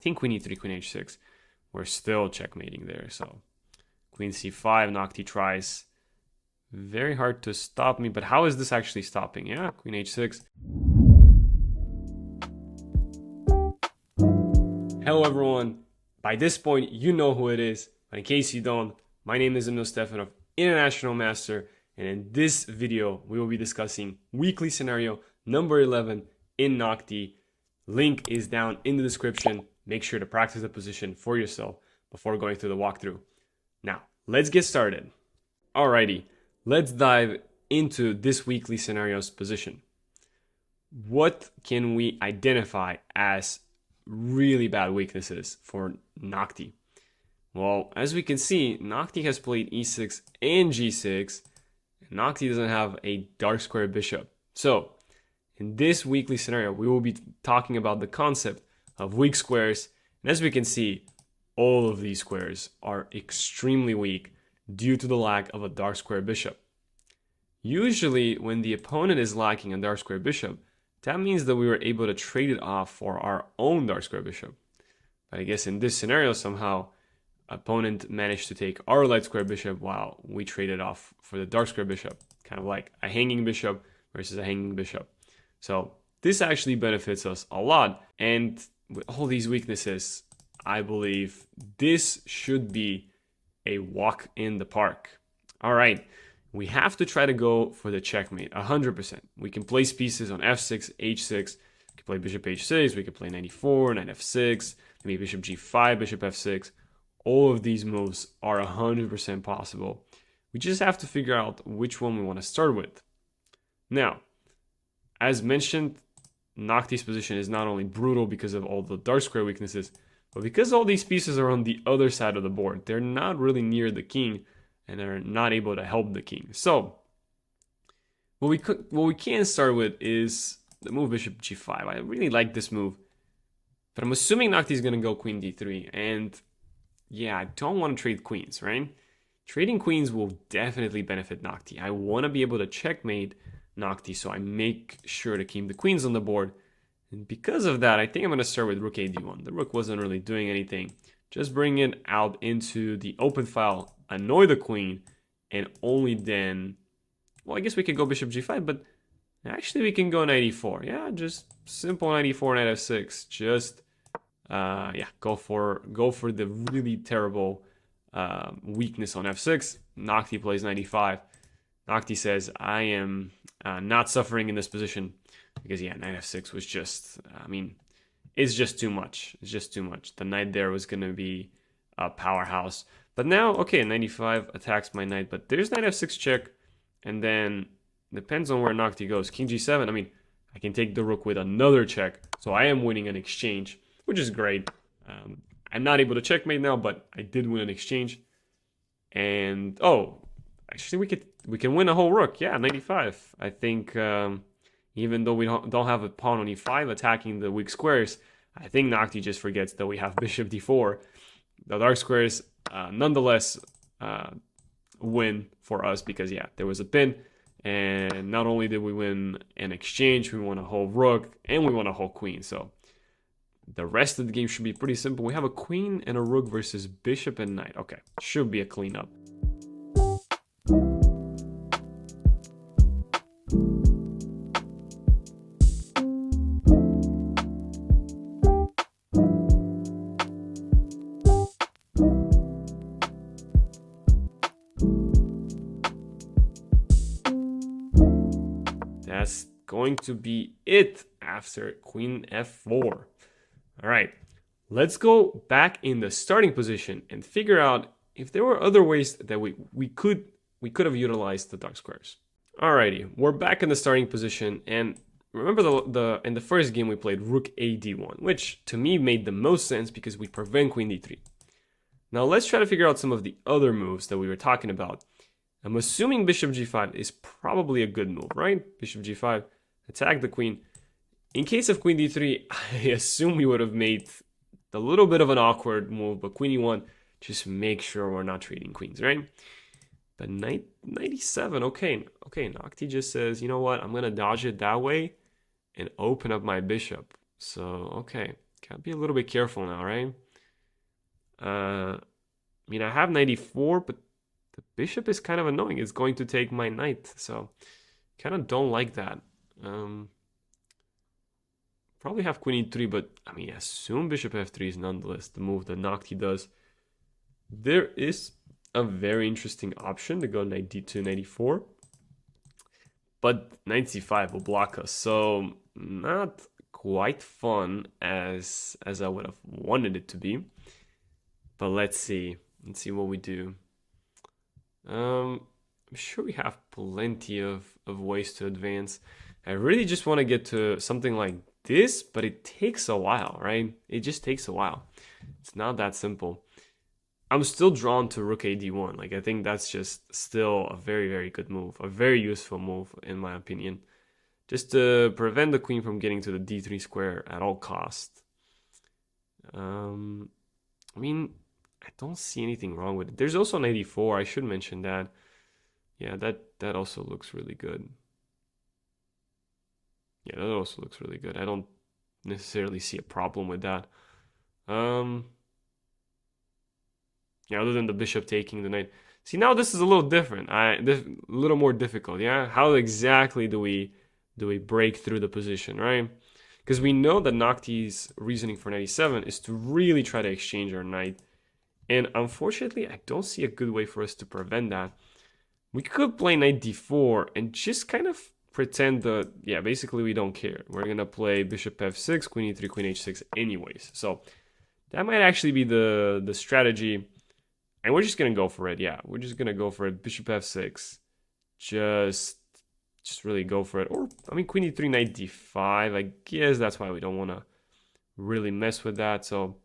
think queen e3, queen h6. We're still checkmating there. So queen c5, Noctie tries. Very hard to stop me, but how is this actually stopping? Yeah, queen h6. Hello everyone. By this point, you know who it is, but in case you don't, my name is Emil Stefanov, International Master, and in this video, we will be discussing weekly scenario number 11 in Noctie. Link is down in the description. Make sure to practice the position for yourself before going through the walkthrough. Now, let's get started. Alrighty, let's dive into this weekly scenario's position. What can we identify as really bad weaknesses for Noctie? Well, as we can see, Noctie has played e6 and g6, and Noctie doesn't have a dark square bishop. So, in this weekly scenario, we will be talking about the concept of weak squares, and as we can see, all of these squares are extremely weak due to the lack of a dark square bishop. Usually, when the opponent is lacking a dark square bishop, that means that we were able to trade it off for our own dark square bishop. But I guess in this scenario, somehow, opponent managed to take our light square bishop while we traded off for the dark square bishop. Kind of like a hanging bishop versus a hanging bishop. So this actually benefits us a lot. And with all these weaknesses, I believe this should be a walk in the park. All right. We have to try to go for the checkmate, 100%. We can place pieces on f6, h6. We can play bishop h6. We can play knight e4, knight f6, maybe bishop g5, bishop f6. All of these moves are 100% possible. We just have to figure out which one we want to start with. Now, as mentioned, Noctie's position is not only brutal because of all the dark square weaknesses, but because all these pieces are on the other side of the board. They're not really near the king, and are not able to help the king. So, what we can start with is the move bishop g5. I really like this move, but I'm assuming Noctie is going to go queen d3, and yeah, I don't want to trade queens, right? Trading queens will definitely benefit Noctie. I want to be able to checkmate Noctie, so I make sure to keep the queens on the board. And because of that, I think I'm going to start with rook a d1. The rook wasn't really doing anything. Just bring it out into the open file, annoy the queen, and only then, well, I guess we could go bishop g5, but actually we can go knight e4. Yeah, just simple knight e4, knight f6. Just yeah, go for the really terrible weakness on f6. Noctie plays knight e5. Noctie says, I am not suffering in this position because, yeah, knight f6 was just, I mean, it's just too much. It's just too much. The knight there was going to be a powerhouse. But now, okay, knight e5 attacks my knight, but there's knight f6 check, and then depends on where Noctie goes. King g7, I mean, I can take the rook with another check, so I am winning an exchange, which is great. I'm not able to checkmate now, but I did win an exchange. And, oh, actually we can win a whole rook. Yeah, knight e5. I think even though we don't have a pawn on e5 attacking the weak squares, I think Noctie just forgets that we have bishop d4. The dark squares nonetheless win for us because, yeah, there was a pin. And not only did we win an exchange, we won a whole rook, and we won a whole queen. So the rest of the game should be pretty simple. We have a queen and a rook versus bishop and knight. Okay, should be a cleanup. That's going to be it after queen f4. All right, let's go back in the starting position and figure out if there were other ways that we could have utilized the dark squares. Alrighty, we're back in the starting position, and remember in the first game we played rook a d1, which to me made the most sense because we prevent queen d3. Now let's try to figure out some of the other moves that we were talking about. I'm assuming bishop g5 is probably a good move, right? Bishop g5, attack the queen. In case of queen d3, I assume we would have made a little bit of an awkward move, but queen e1, just make sure we're not trading queens, right? But knight e7, okay, Noctie just says, you know what, I'm going to dodge it that way and open up my bishop. So, okay, Gotta be a little bit careful now, right? I mean, I have 94, but the bishop is kind of annoying. It's going to take my knight, so kind of don't like that. Probably have queen e3, but I mean, I assume bishop f3 is nonetheless the move that Noctie does. There is a very interesting option to go knight d2, knight e4, but knight c5 will block us, so not quite fun as I would have wanted it to be. But let's see what we do. I'm sure we have plenty of ways to advance. I really just want to get to something like this, but it takes a while, right? It just takes a while. It's not that simple. I'm still drawn to rook a d1. Like, I think that's just still a very, very good move, a very useful move in my opinion, just to prevent the queen from getting to the d3 square at all costs. I mean, I don't see anything wrong with it. There's also an 84. I should mention that. Yeah, that also looks really good. Yeah, that also looks really good. I don't necessarily see a problem with that. Yeah, other than the bishop taking the knight. See, now this is a little different. A little more difficult. Yeah, how exactly do we break through the position, right? Because we know that Noctie's reasoning for 97 is to really try to exchange our knight. And unfortunately, I don't see a good way for us to prevent that. We could play knight d4 and just kind of pretend that, yeah, basically we don't care. We're going to play bishop f6, queen e3, queen h6 anyways. So that might actually be the strategy. And we're just going to go for it. Yeah, we're just going to go for it. Bishop f6. Just really go for it. Or, I mean, queen e3, knight d5. I guess that's why we don't want to really mess with that. So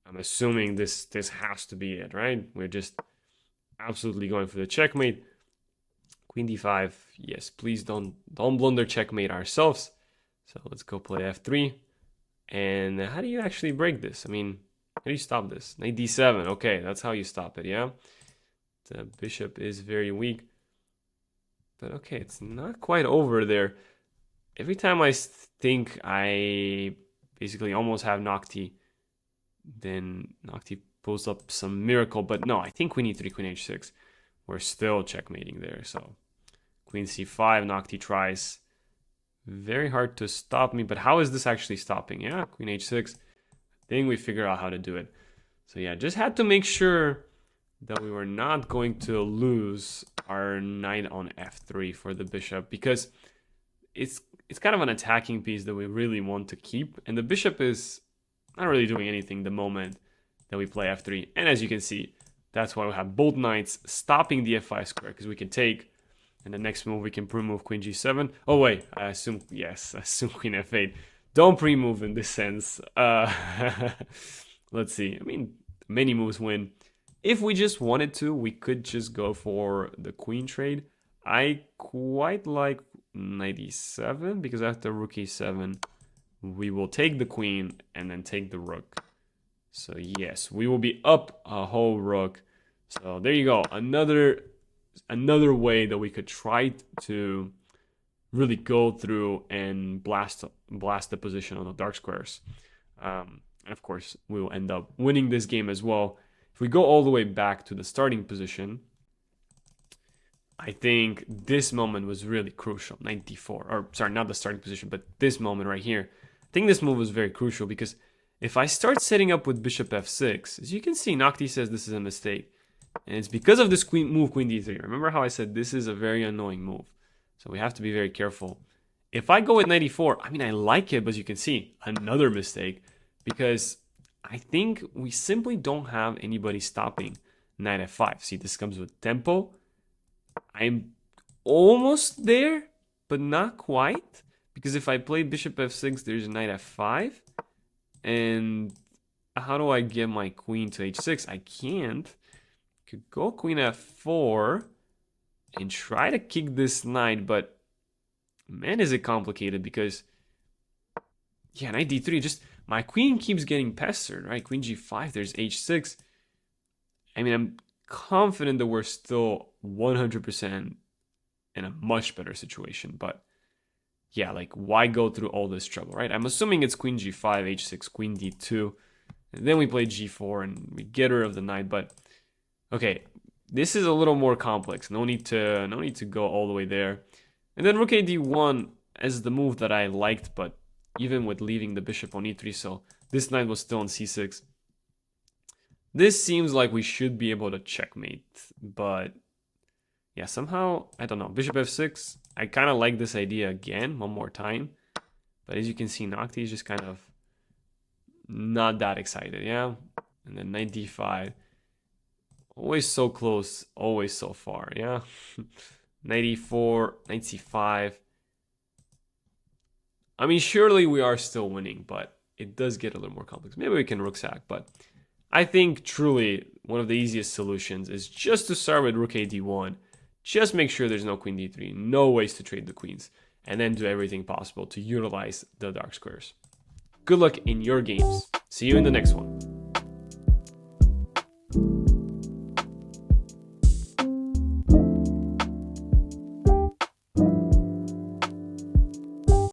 I'm assuming this has to be it, right? We're just absolutely going for the checkmate. Queen d5. Yes, please don't blunder checkmate ourselves. So let's go play f3. And how do you actually break this? I mean, how do you stop this? Knight d7. Okay, that's how you stop it, yeah? The bishop is very weak. But okay, it's not quite over there. Every time I think I basically almost have Noctie, then Noctie pulls up some miracle. But no, I think queen e3, queen h6. We're still checkmating there. So queen c5, Noctie tries. Very hard to stop me. But how is this actually stopping? Yeah, queen h6. I think we figure out how to do it. So yeah, just had to make sure that we were not going to lose our knight on f3 for the bishop, because it's kind of an attacking piece that we really want to keep, and the bishop is not really doing anything the moment that we play f3. And as you can see, that's why we have both knights stopping the f5 square, because we can take, and the next move we can pre-move queen g7. Oh wait, I assume queen f8. Don't pre-move in this sense. Let's see. I mean, many moves win. If we just wanted to, we could just go for the queen trade. I quite like knight e7, because after rook e7, we will take the queen and then take the rook. So yes, we will be up a whole rook. So there you go. Another way that we could try to really go through and blast the position on the dark squares. And of course, we will end up winning this game as well. If we go all the way back to the starting position, I think this moment was really crucial. Knight d4, or sorry, not the starting position, but this moment right here. I think this move was very crucial, because if I start setting up with bishop f6, as you can see, Noctie says this is a mistake. And it's because of this queen d3. Remember how I said this is a very annoying move. So we have to be very careful. If I go with knight e4, I mean, I like it, but as you can see, another mistake, because I think we simply don't have anybody stopping knight f5. See, this comes with tempo. I'm almost there, but not quite, because if I play bishop f6, there's knight f5. And how do I get my queen to h6? I can't. Could go queen f4 and try to kick this knight, but man, is it complicated, because yeah, knight d3, just my queen keeps getting pestered, right? Queen g5, there's h6. I mean, I'm confident that we're still 100% in a much better situation, but yeah, like why go through all this trouble, right? I'm assuming it's queen g5, h6, queen d2, and then we play g4 and we get rid of the knight. But okay, this is a little more complex. No need to go all the way there. And then rook a d1 as the move that I liked, but even with leaving the bishop on e3, so this knight was still on c6. This seems like we should be able to checkmate, but yeah, somehow, I don't know, bishop f6, I kind of like this idea again, one more time, but as you can see, Noctie is just kind of not that excited, yeah? And then knight d5, always so close, always so far, yeah? Knight e4, knight c5. I mean, surely we are still winning, but it does get a little more complex. Maybe we can rook sack, but I think truly one of the easiest solutions is just to start with rook a d1. Just make sure there's no queen d3, no ways to trade the queens, and then do everything possible to utilize the dark squares. Good luck in your games. See you in the next one.